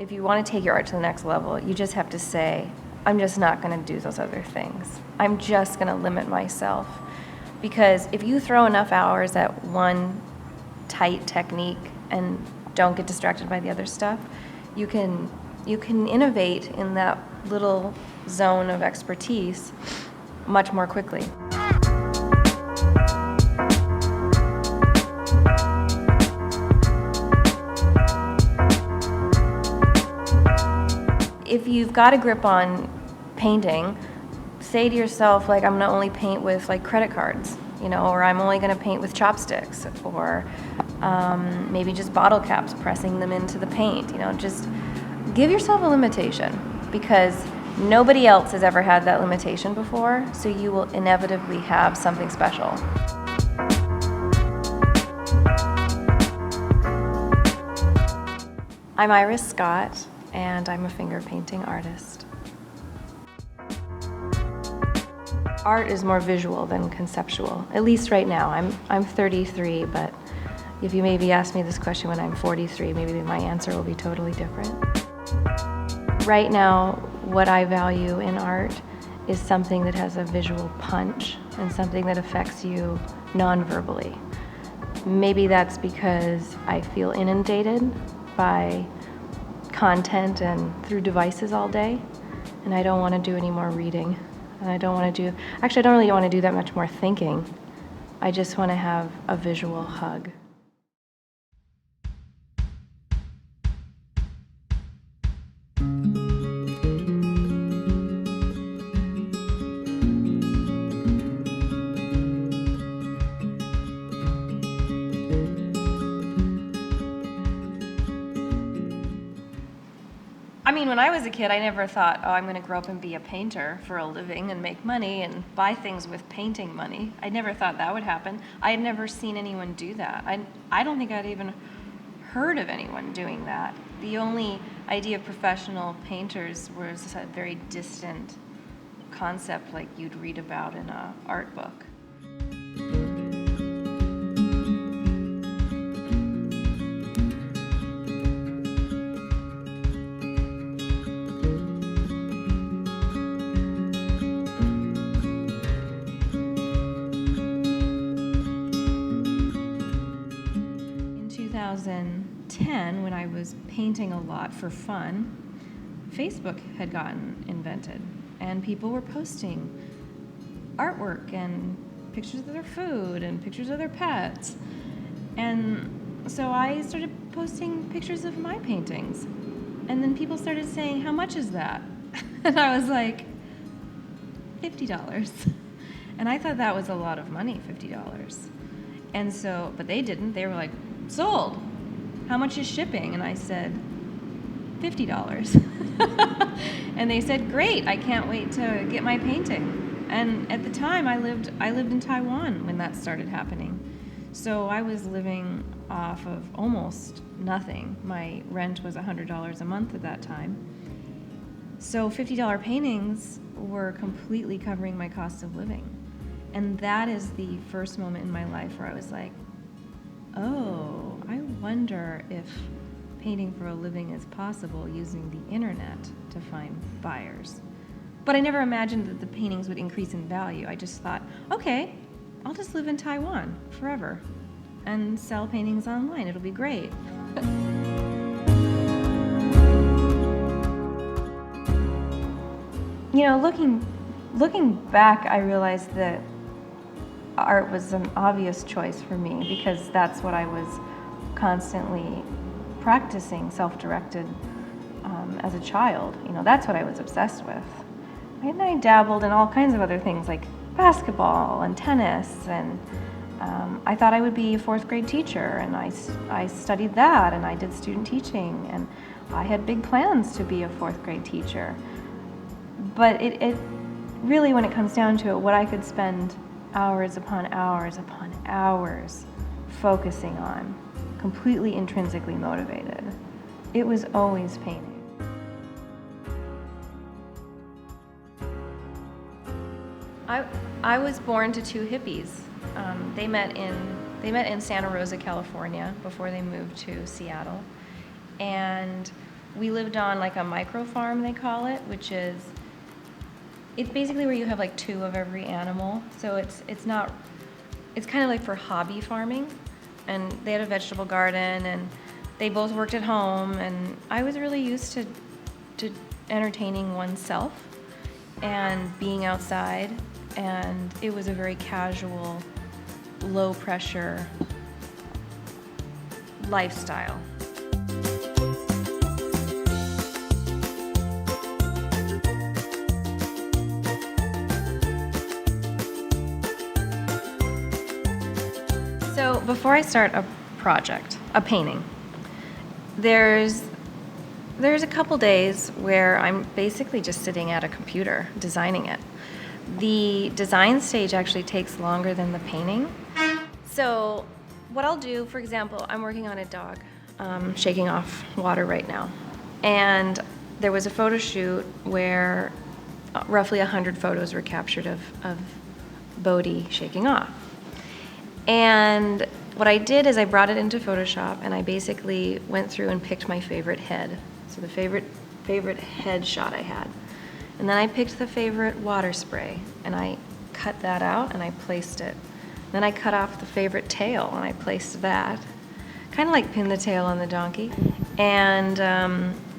if you want to take your art to the next level, you just have to say, I'm just not going to do those other things. I'm just going to limit myself. Because if you throw enough hours at one tight technique and don't get distracted by the other stuff, you can innovate in that little zone of expertise much more quickly. If you've got a grip on painting, say to yourself, like, I'm gonna only paint with like credit cards, or I'm only gonna paint with chopsticks, or maybe just bottle caps, pressing them into the paint. Just give yourself a limitation, because nobody else has ever had that limitation before, so you will inevitably have something special. I'm Iris Scott, and I'm a finger painting artist. Art is more visual than conceptual, at least right now. I'm 33, but if you maybe ask me this question when I'm 43, maybe my answer will be totally different. Right now, what I value in art is something that has a visual punch and something that affects you non-verbally. Maybe that's because I feel inundated by content and through devices all day, and I don't want to do any more reading. And I don't really want to do that much more thinking. I just want to have a visual hug. When I was a kid, I never thought, I'm going to grow up and be a painter for a living and make money and buy things with painting money. I never thought that would happen. I had never seen anyone do that. I don't think I'd even heard of anyone doing that. The only idea of professional painters was a very distant concept like you'd read about in an art book. In 2010, when I was painting a lot for fun, Facebook had gotten invented, and people were posting artwork and pictures of their food and pictures of their pets. And so I started posting pictures of my paintings. And then people started saying, how much is that? And I was like, $50. And I thought that was a lot of money, $50. And so, but they didn't. They were like, sold. How much is shipping? And I said, $50. And they said, great, I can't wait to get my painting. And at the time, I lived in Taiwan when that started happening. So I was living off of almost nothing. My rent was $100 a month at that time. So $50 paintings were completely covering my cost of living. And that is the first moment in my life where I was like, oh, I wonder if painting for a living is possible using the internet to find buyers. But I never imagined that the paintings would increase in value. I just thought, okay, I'll just live in Taiwan forever and sell paintings online. It'll be great. Looking back, I realized that art was an obvious choice for me because that's what I was constantly practicing, self-directed as a child. That's what I was obsessed with. And I dabbled in all kinds of other things like basketball and tennis, and I thought I would be a fourth grade teacher, and I studied that, and I did student teaching, and I had big plans to be a fourth grade teacher. But it really, when it comes down to it, what I could spend hours upon hours upon hours focusing on, completely intrinsically motivated, it was always painting. I was born to two hippies. They met in Santa Rosa, California, before they moved to Seattle. And we lived on like a micro farm, they call it, which is, it's basically where you have like 2 of every animal. So it's kind of like for hobby farming. And they had a vegetable garden, and they both worked at home, and I was really used to entertaining oneself and being outside, and it was a very casual, low pressure lifestyle. So before I start a project, a painting, there's a couple days where I'm basically just sitting at a computer designing it. The design stage actually takes longer than the painting. So what I'll do, for example, I'm working on a dog shaking off water right now. And there was a photo shoot where roughly 100 photos were captured of Bodhi shaking off. And what I did is I brought it into Photoshop, and I basically went through and picked my favorite head. So the favorite head shot I had. And then I picked the favorite water spray, and I cut that out and I placed it. Then I cut off the favorite tail and I placed that. Kind of like pin the tail on the donkey. And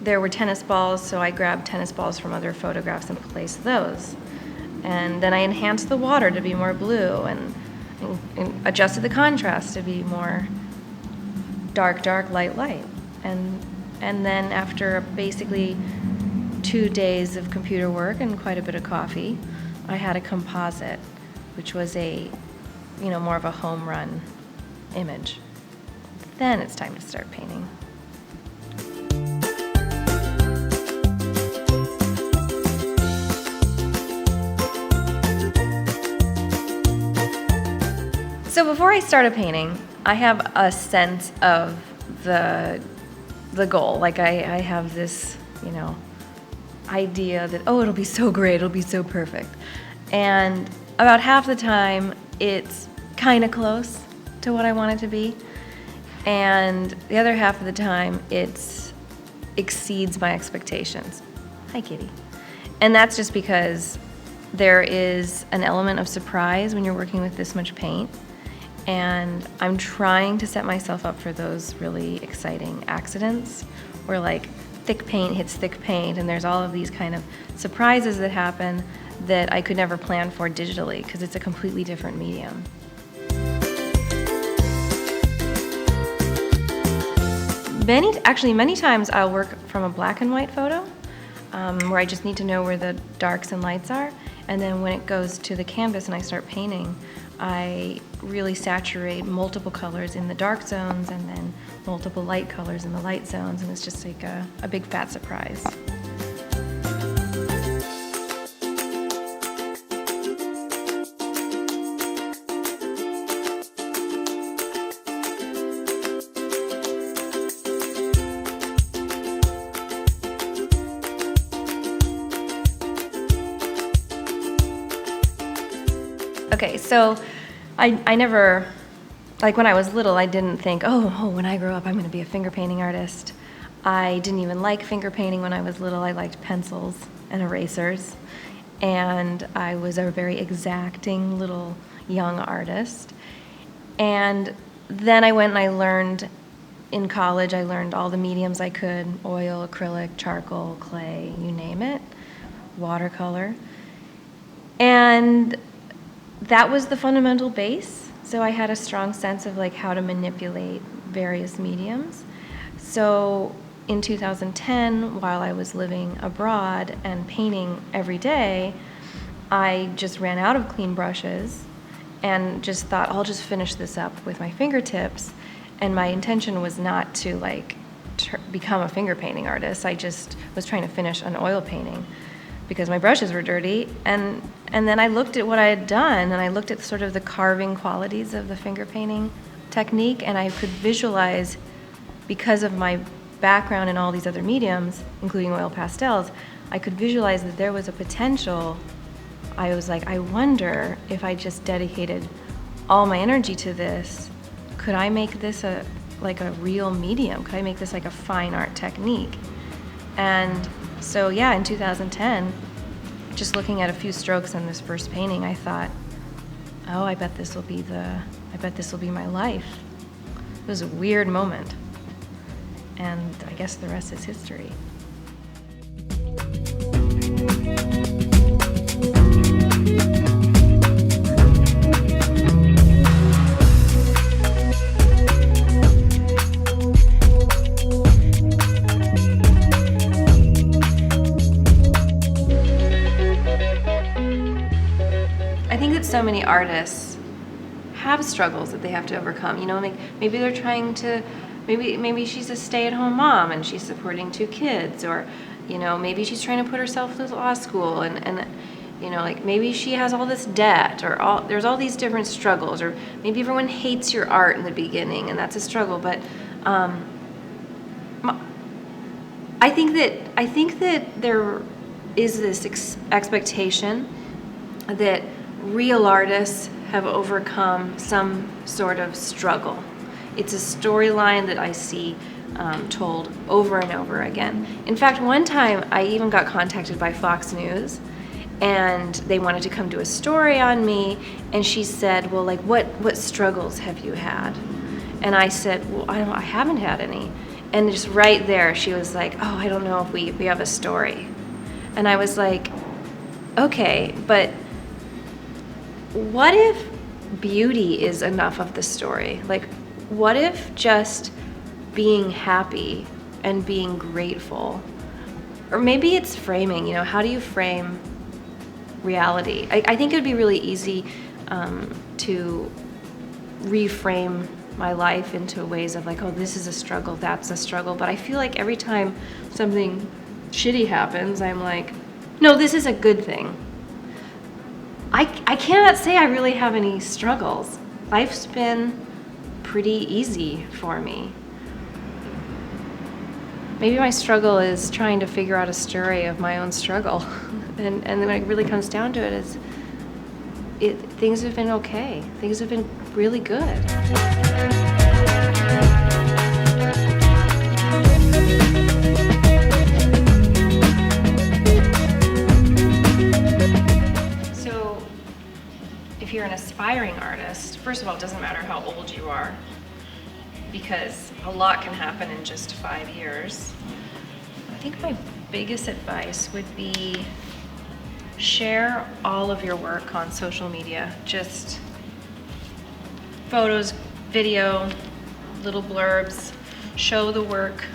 there were tennis balls, so I grabbed tennis balls from other photographs and placed those. And then I enhanced the water to be more blue, and adjusted the contrast to be more dark, light. And then after basically 2 days of computer work and quite a bit of coffee, I had a composite, which was more of a home run image. Then it's time to start painting. So before I start a painting, I have a sense of the goal. Like I have this, idea that, it'll be so great, it'll be so perfect. And about half the time, it's kind of close to what I want it to be. And the other half of the time, it exceeds my expectations. Hi, kitty. And that's just because there is an element of surprise when you're working with this much paint. And I'm trying to set myself up for those really exciting accidents where like thick paint hits thick paint, and there's all of these kind of surprises that happen that I could never plan for digitally because it's a completely different medium. Many times I'll work from a black and white photo where I just need to know where the darks and lights are, and then when it goes to the canvas and I start painting, I really saturate multiple colors in the dark zones and then multiple light colors in the light zones, and it's just like a big fat surprise. Okay, so I never, like when I was little, I didn't think, when I grow up, I'm going to be a finger painting artist. I didn't even like finger painting when I was little. I liked pencils and erasers. And I was a very exacting little young artist. And then I went and I learned, in college, I learned all the mediums I could: oil, acrylic, charcoal, clay, you name it, watercolor. And that was the fundamental base. So I had a strong sense of like how to manipulate various mediums. So in 2010, while I was living abroad and painting every day, I just ran out of clean brushes and just thought, I'll just finish this up with my fingertips. And my intention was not to become a finger painting artist. I just was trying to finish an oil painting because my brushes were dirty. And then I looked at what I had done, and I looked at sort of the carving qualities of the finger painting technique, and I could visualize, because of my background in all these other mediums, including oil pastels, I could visualize that there was a potential. I was like, I wonder if I just dedicated all my energy to this, could I make this a real medium? Could I make this like a fine art technique? And so yeah, in 2010, just looking at a few strokes on this first painting, I thought, oh, I bet this will be my life. It was a weird moment. And I guess the rest is history. I think that so many artists have struggles that they have to overcome. You know, like maybe they're trying to, maybe she's a stay-at-home mom and she's supporting 2 kids, or, you know, maybe she's trying to put herself through law school, and you know, like maybe she has all this debt, or there's all these different struggles, or maybe everyone hates your art in the beginning and that's a struggle. But I think that there is this expectation that real artists have overcome some sort of struggle. It's a storyline that I see told over and over again. In fact, one time I even got contacted by Fox News, and they wanted to come do a story on me, and she said, well, like, what struggles have you had? And I said, well, I haven't had any. And just right there, she was like, oh, I don't know if we have a story. And I was like, okay, but what if beauty is enough of the story? Like, what if just being happy and being grateful? Or maybe it's framing, you know, how do you frame reality? I think it would be really easy to reframe my life into ways of like, oh, this is a struggle, that's a struggle. But I feel like every time something shitty happens, I'm like, no, this is a good thing. I cannot say I really have any struggles. Life's been pretty easy for me. Maybe my struggle is trying to figure out a story of my own struggle. And then when it really comes down to it, things have been okay. Things have been really good. So, if you're an aspiring artist, first of all, it doesn't matter how old you are, because a lot can happen in just 5 years. I think my biggest advice would be share all of your work on social media. Just photos, video, little blurbs. Show the work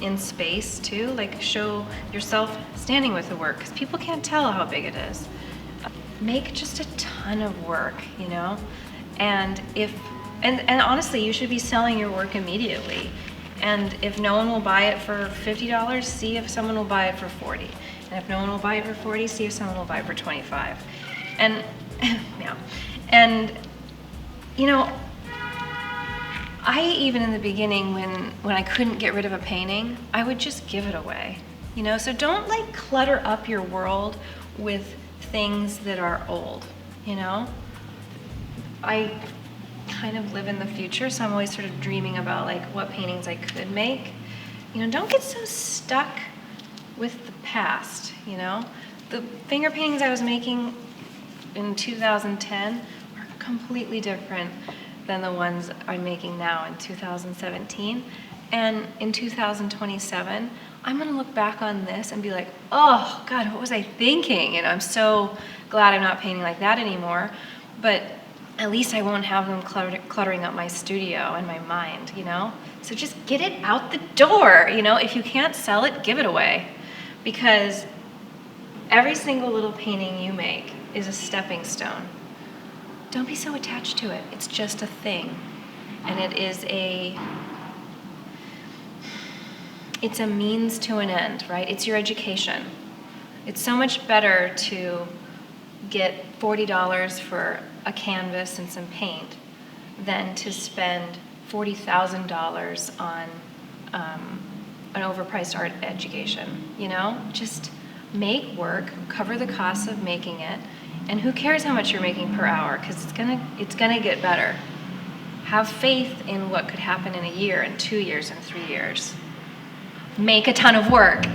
in space too. Like, show yourself standing with the work, because people can't tell how big it is. Make just a ton of work, you know? And honestly, you should be selling your work immediately. And if no one will buy it for $50, see if someone will buy it for $40. And if no one will buy it for $40, see if someone will buy it for $25. And yeah. And you know, I even in the beginning, when I couldn't get rid of a painting, I would just give it away. You know, so don't like clutter up your world with things that are old, you know? I kind of live in the future, so I'm always sort of dreaming about like what paintings I could make. You know, don't get so stuck with the past, you know? The finger paintings I was making in 2010 are completely different than the ones I'm making now in 2017. And in 2027, I'm gonna look back on this and be like, oh God, what was I thinking? And I'm so glad I'm not painting like that anymore. But at least I won't have them cluttering up my studio and my mind, you know? So just get it out the door, you know? If you can't sell it, give it away. Because every single little painting you make is a stepping stone. Don't be so attached to it. It's just a thing. And it's a means to an end, right? It's your education. It's so much better to get $40 for a canvas and some paint than to spend $40,000 on an overpriced art education, you know? Just make work, cover the costs of making it, and who cares how much you're making per hour, because it's gonna get better. Have faith in what could happen in a year, and 2 years, and 3 years. make a ton of work,